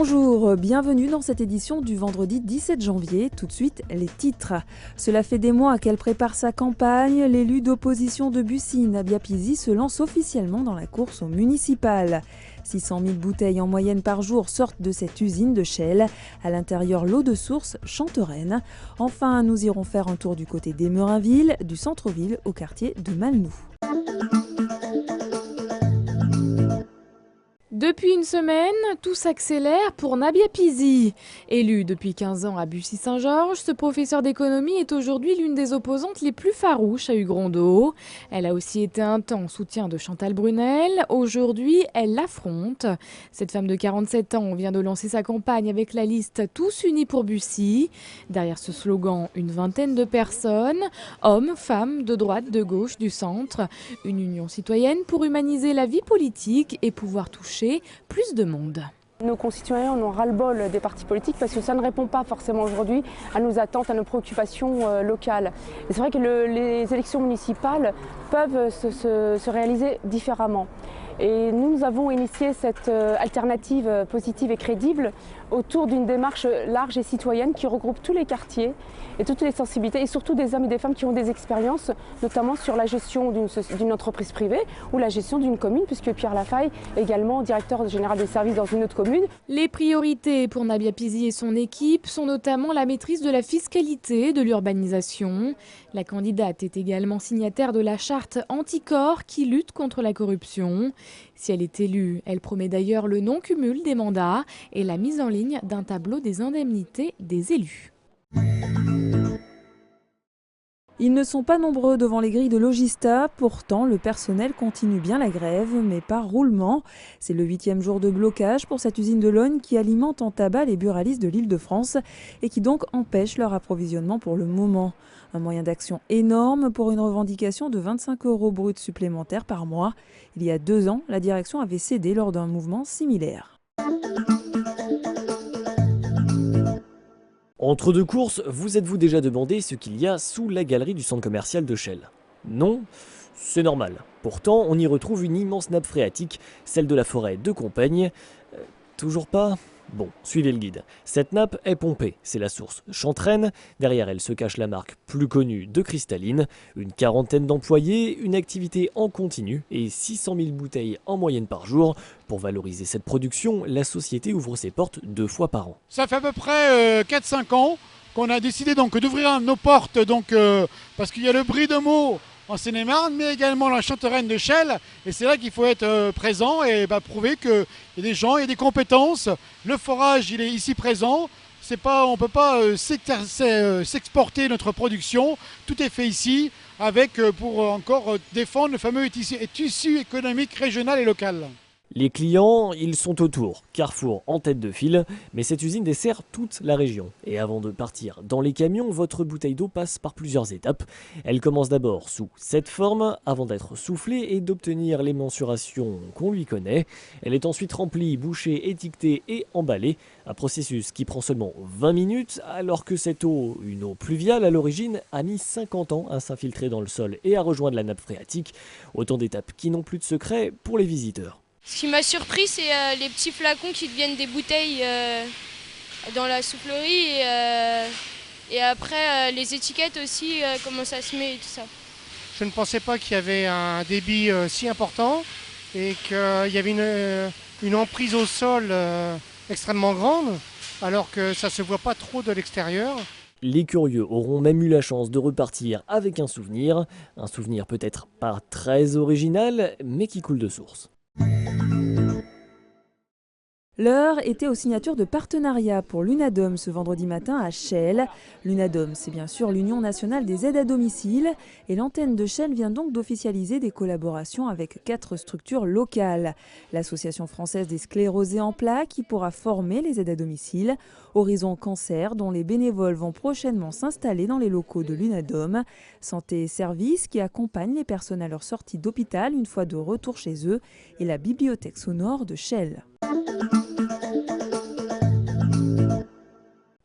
Bonjour, bienvenue dans cette édition du vendredi 17 janvier. Tout de suite, les titres. Cela fait des mois qu'elle prépare sa campagne. L'élu d'opposition de Bussy, Nabia Pizzi, se lance officiellement dans la course au municipal. 600 000 bouteilles en moyenne par jour sortent de cette usine de Chelles. À l'intérieur, l'eau de source Chantereine. Enfin, nous irons faire un tour du côté d'Emerinville, du centre-ville au quartier de Malnou. Depuis une semaine, tout s'accélère pour Nabia Pizzi. Élue depuis 15 ans à Bussy-Saint-Georges, ce professeur d'économie est aujourd'hui l'une des opposantes les plus farouches à Hugues Rondeau. Elle a aussi été un temps en soutien de Chantal Brunel. Aujourd'hui, elle l'affronte. Cette femme de 47 ans vient de lancer sa campagne avec la liste Tous unis pour Bussy. Derrière ce slogan, une vingtaine de personnes, hommes, femmes, de droite, de gauche, du centre. Une union citoyenne pour humaniser la vie politique et pouvoir toucher plus de monde. Nos concitoyens en ont ras-le-bol des partis politiques parce que ça ne répond pas forcément aujourd'hui à nos attentes, à nos préoccupations locales. Et c'est vrai que les élections municipales peuvent se réaliser différemment. Et nous avons initié cette alternative positive et crédible autour d'une démarche large et citoyenne qui regroupe tous les quartiers et toutes les sensibilités et surtout des hommes et des femmes qui ont des expériences, notamment sur la gestion d'une entreprise privée ou la gestion d'une commune, puisque Pierre Lafaille est également directeur général des services dans une autre commune. Les priorités pour Nabia Pizzi et son équipe sont notamment la maîtrise de la fiscalité, de l'urbanisation. La candidate est également signataire de la charte Anticorps qui lutte contre la corruption. Si elle est élue, elle promet d'ailleurs le non-cumul des mandats et la mise en ligne d'un tableau des indemnités des élus. Ils ne sont pas nombreux devant les grilles de Logista, pourtant le personnel continue bien la grève, mais par roulement. C'est le 8e jour de blocage pour cette usine de Logne qui alimente en tabac les buralistes de l'Île-de-France et qui donc empêche leur approvisionnement pour le moment. Un moyen d'action énorme pour une revendication de 25 € bruts supplémentaires par mois. Il y a 2 ans, la direction avait cédé lors d'un mouvement similaire. Entre deux courses, vous êtes-vous déjà demandé ce qu'il y a sous la galerie du centre commercial de Chelles? Non? C'est normal. Pourtant, on y retrouve une immense nappe phréatique, celle de la forêt de Compiègne. Toujours pas? Bon, suivez le guide. Cette nappe est pompée, c'est la source Chantereine. Derrière elle se cache la marque plus connue de Cristalline. Une quarantaine d'employés, une activité en continu et 600 000 bouteilles en moyenne par jour. Pour valoriser cette production, la société ouvre ses portes 2 fois par an. Ça fait à peu près 4-5 ans qu'on a décidé donc d'ouvrir nos portes parce qu'il y a le Brie de Meaux en Seine-et-Marne, mais également la Chantereine de Chelles. Et c'est là qu'il faut être présent et prouver qu'il y a des gens, il y a des compétences. Le forage, il est ici présent. On ne peut pas s'exporter notre production. Tout est fait ici pour encore défendre le fameux tissu économique régional et local. Les clients, ils sont autour, Carrefour en tête de file, mais cette usine dessert toute la région. Et avant de partir dans les camions, votre bouteille d'eau passe par plusieurs étapes. Elle commence d'abord sous cette forme, avant d'être soufflée et d'obtenir les mensurations qu'on lui connaît. Elle est ensuite remplie, bouchée, étiquetée et emballée. Un processus qui prend seulement 20 minutes, alors que cette eau, une eau pluviale à l'origine, a mis 50 ans à s'infiltrer dans le sol et à rejoindre la nappe phréatique. Autant d'étapes qui n'ont plus de secret pour les visiteurs. Ce qui m'a surpris, c'est les petits flacons qui deviennent des bouteilles dans la soufflerie et après les étiquettes aussi, comment ça se met et tout ça. Je ne pensais pas qu'il y avait un débit si important et qu'il y avait une emprise au sol extrêmement grande alors que ça ne se voit pas trop de l'extérieur. Les curieux auront même eu la chance de repartir avec un souvenir peut-être pas très original, mais qui coule de source. L'heure était aux signatures de partenariat pour l'UNADOM ce vendredi matin à Chelles. L'UNADOM, c'est bien sûr l'Union nationale des aides à domicile. Et l'antenne de Chelles vient donc d'officialiser des collaborations avec 4 structures locales. L'Association française des sclérosés en plaques qui pourra former les aides à domicile. Horizon Cancer, dont les bénévoles vont prochainement s'installer dans les locaux de l'UNADOM. Santé et Services qui accompagnent les personnes à leur sortie d'hôpital une fois de retour chez eux. Et la bibliothèque sonore de Chelles.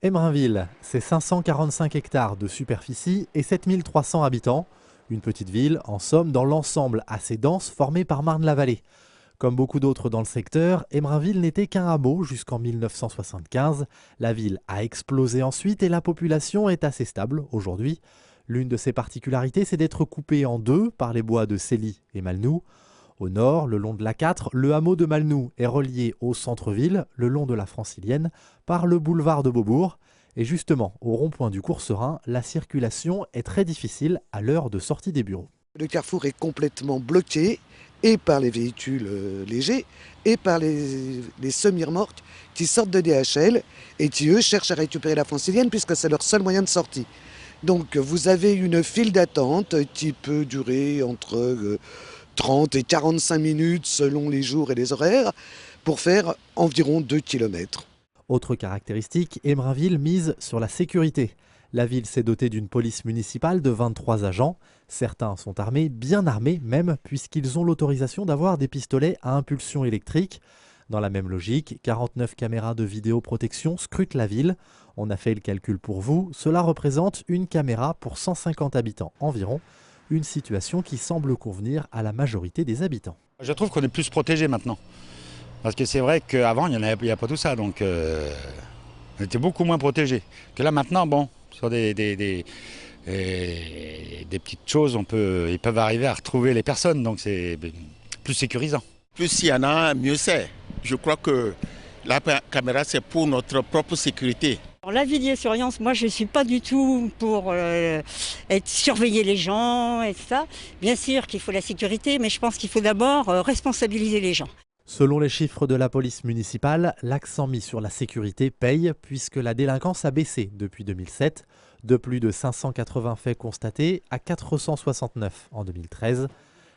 Emerinville, c'est 545 hectares de superficie et 7300 habitants. Une petite ville, en somme, dans l'ensemble assez dense formé par Marne-la-Vallée. Comme beaucoup d'autres dans le secteur, Emerainville n'était qu'un hameau jusqu'en 1975. La ville a explosé ensuite et la population est assez stable aujourd'hui. L'une de ses particularités, c'est d'être coupée en deux par les bois de Célie et Malnou. Au nord, le long de l'A4, le hameau de Malnou est relié au centre-ville, le long de la Francilienne, par le boulevard de Beaubourg. Et justement, au rond-point du Cours-Serein, la circulation est très difficile à l'heure de sortie des bureaux. Le carrefour est complètement bloqué et par les véhicules légers et par les semi-remorques qui sortent de DHL et qui, eux, cherchent à récupérer la Francilienne puisque c'est leur seul moyen de sortie. Donc vous avez une file d'attente qui peut durer entre 30 et 45 minutes selon les jours et les horaires pour faire environ 2 km. Autre caractéristique, Emerainville mise sur la sécurité. La ville s'est dotée d'une police municipale de 23 agents. Certains sont armés, bien armés même, puisqu'ils ont l'autorisation d'avoir des pistolets à impulsion électrique. Dans la même logique, 49 caméras de vidéoprotection scrutent la ville. On a fait le calcul pour vous, cela représente une caméra pour 150 habitants environ. Une situation qui semble convenir à la majorité des habitants. Je trouve qu'on est plus protégé maintenant. Parce que c'est vrai qu'avant, il n'y a pas tout ça, donc on était beaucoup moins protégés. Que là maintenant, bon, sur des petites choses, ils peuvent arriver à retrouver les personnes, donc c'est plus sécurisant. Plus il y en a, mieux c'est. Je crois que la caméra, c'est pour notre propre sécurité. La vidéosurveillance, moi je ne suis pas du tout pour surveiller les gens et ça. Bien sûr qu'il faut la sécurité, mais je pense qu'il faut d'abord responsabiliser les gens. Selon les chiffres de la police municipale, l'accent mis sur la sécurité paye puisque la délinquance a baissé depuis 2007, de plus de 580 faits constatés à 469 en 2013.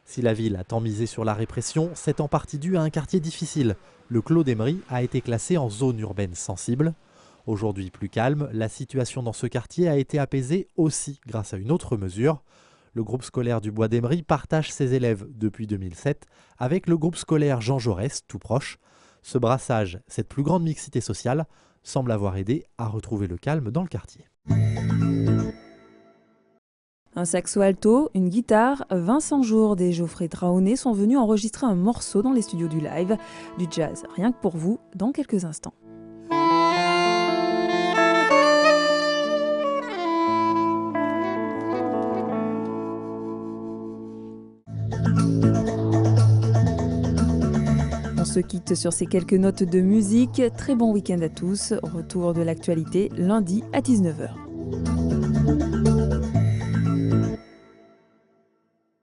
Si la ville a tant misé sur la répression, c'est en partie dû à un quartier difficile. Le Clos d'Emery a été classé en zone urbaine sensible. Aujourd'hui plus calme, la situation dans ce quartier a été apaisée aussi grâce à une autre mesure. Le groupe scolaire du Bois d'Emery partage ses élèves depuis 2007 avec le groupe scolaire Jean Jaurès, tout proche. Ce brassage, cette plus grande mixité sociale, semble avoir aidé à retrouver le calme dans le quartier. Un saxo alto, une guitare, Vincent Jourde et Geoffrey Traoné sont venus enregistrer un morceau dans les studios du Live. Du jazz, rien que pour vous, dans quelques instants. On se quitte sur ces quelques notes de musique. Très bon week-end à tous. Retour de l'actualité lundi à 19h.